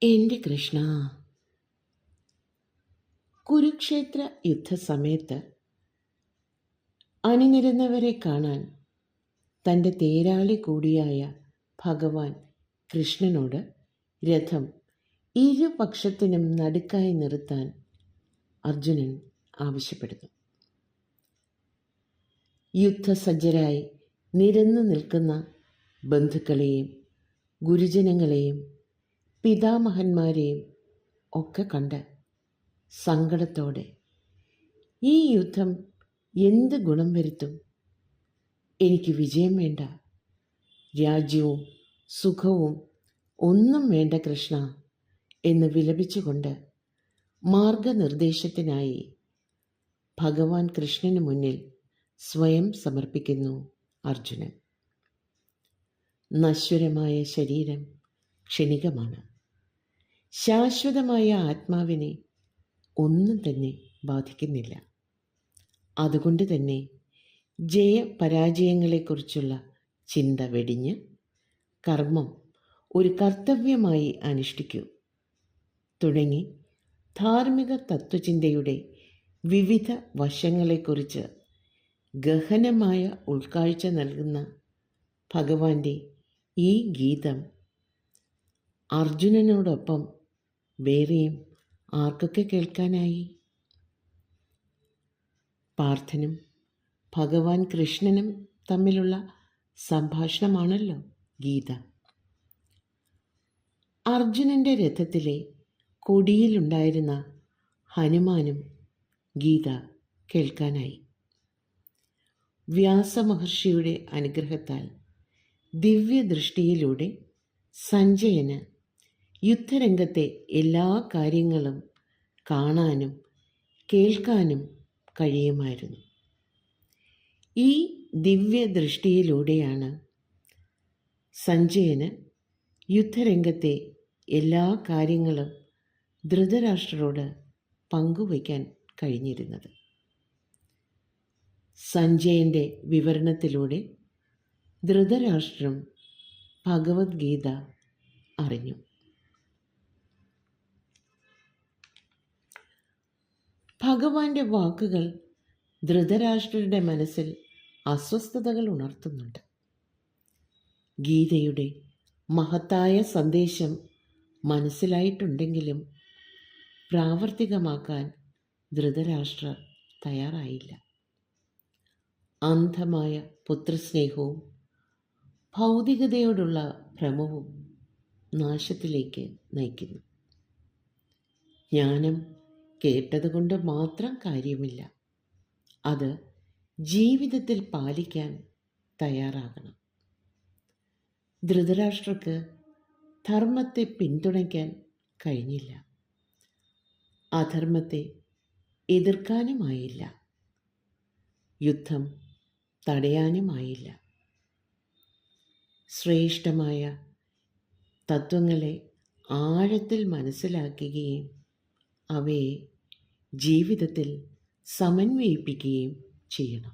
എൻ്റെ കൃഷ്ണ, കുരുക്ഷേത്ര യുദ്ധസമയത്ത് അണിനിരന്നവരെ കാണാൻ തൻ്റെ തേരാളി കൂടിയായ ഭഗവാൻ കൃഷ്ണനോട് രഥം ഇരുപക്ഷത്തിനും നടുക്കായി നിർത്താൻ അർജുനൻ ആവശ്യപ്പെടുന്നു. യുദ്ധസജ്ജരായി നിരന്നു നിൽക്കുന്ന ബന്ധുക്കളെയും ഗുരുജനങ്ങളെയും പിതാമഹന്മാരെയും ഒക്കെ കണ്ട് സങ്കടത്തോടെ ഈ യുദ്ധം എന്ത് ഗുണം വരുത്തും? എനിക്ക് വിജയം വേണ്ട, രാജ്യവും സുഖവും ഒന്നും വേണ്ട കൃഷ്ണ എന്ന് വിലപിച്ചുകൊണ്ട് മാർഗനിർദ്ദേശത്തിനായി ഭഗവാൻ കൃഷ്ണന് മുന്നിൽ സ്വയം സമർപ്പിക്കുന്നു അർജുനൻ. നശ്വരമായ ശരീരം ക്ഷണികമാണ്. ശാശ്വതമായ ആത്മാവിനെ ഒന്നും തന്നെ ബാധിക്കുന്നില്ല. അതുകൊണ്ട് തന്നെ ജയപരാജയങ്ങളെക്കുറിച്ചുള്ള ചിന്ത വെടിഞ്ഞ് കർമ്മം ഒരു കർത്തവ്യമായി അനുഷ്ഠിക്കൂ തുടങ്ങി ധാർമ്മിക തത്വചിന്തയുടെ വിവിധ വശങ്ങളെക്കുറിച്ച് ഗഹനമായ ഉൾക്കാഴ്ച നൽകുന്ന ഭഗവാന്റെ ഈ ഗീതം അർജുനനോടൊപ്പം വേറെയും ആർക്കൊക്കെ കേൾക്കാനായി? പാർത്ഥനും ഭഗവാൻ കൃഷ്ണനും തമ്മിലുള്ള സംഭാഷണമാണല്ലോ ഗീത. അർജുനൻ്റെ രഥത്തിലെ കൊടിയിലുണ്ടായിരുന്ന ഹനുമാനും ഗീത കേൾക്കാനായി. വ്യാസമഹർഷിയുടെ അനുഗ്രഹത്താൽ ദിവ്യദൃഷ്ടിയിലൂടെ സഞ്ജയന് യുദ്ധരംഗത്തെ എല്ലാ കാര്യങ്ങളും കാണാനും കേൾക്കാനും കഴിയുമായിരുന്നു. ഈ ദിവ്യദൃഷ്ടിയിലൂടെയാണ് സഞ്ജയന് യുദ്ധരംഗത്തെ എല്ലാ കാര്യങ്ങളും ധൃതരാഷ്ട്രരോട് പങ്കുവയ്ക്കാൻ കഴിഞ്ഞിരുന്നത്. സഞ്ജയൻ്റെ വിവരണത്തിലൂടെ ധൃതരാഷ്ട്രം ഭഗവത്ഗീത അറിഞ്ഞു. ഭഗവാന്റെ വാക്കുകൾ ധൃതരാഷ്ട്രരുടെ മനസ്സിൽ അസ്വസ്ഥതകൾ ഉണർത്തുന്നുണ്ട്. ഗീതയുടെ മഹത്തായ സന്ദേശം മനസ്സിലായിട്ടുണ്ടെങ്കിലും പ്രാവർത്തികമാക്കാൻ ധൃതരാഷ്ട്രർ തയ്യാറായില്ല. അന്ധമായ പുത്രസ്നേഹവും ഭൗതികതയോടുള്ള ഭ്രമവും നാശത്തിലേക്ക് നയിക്കുന്നു. ജ്ഞാനം കേട്ടതുകൊണ്ട് മാത്രം കാര്യമില്ല, അത് ജീവിതത്തിൽ പാലിക്കാൻ തയ്യാറാകണം. ധൃതരാഷ്ട്രർക്ക് ധർമ്മത്തെ പിന്തുണയ്ക്കാൻ കഴിഞ്ഞില്ല, അധർമ്മത്തെ എതിർക്കാനുമായില്ല, യുദ്ധം തടയാനുമായില്ല. ശ്രേഷ്ഠമായ തത്വങ്ങളെ ആഴത്തിൽ മനസ്സിലാക്കുകയും അവയെ ജീവിതത്തിൽ സമന്വയിപ്പിക്കുകയും ചെയ്യണം.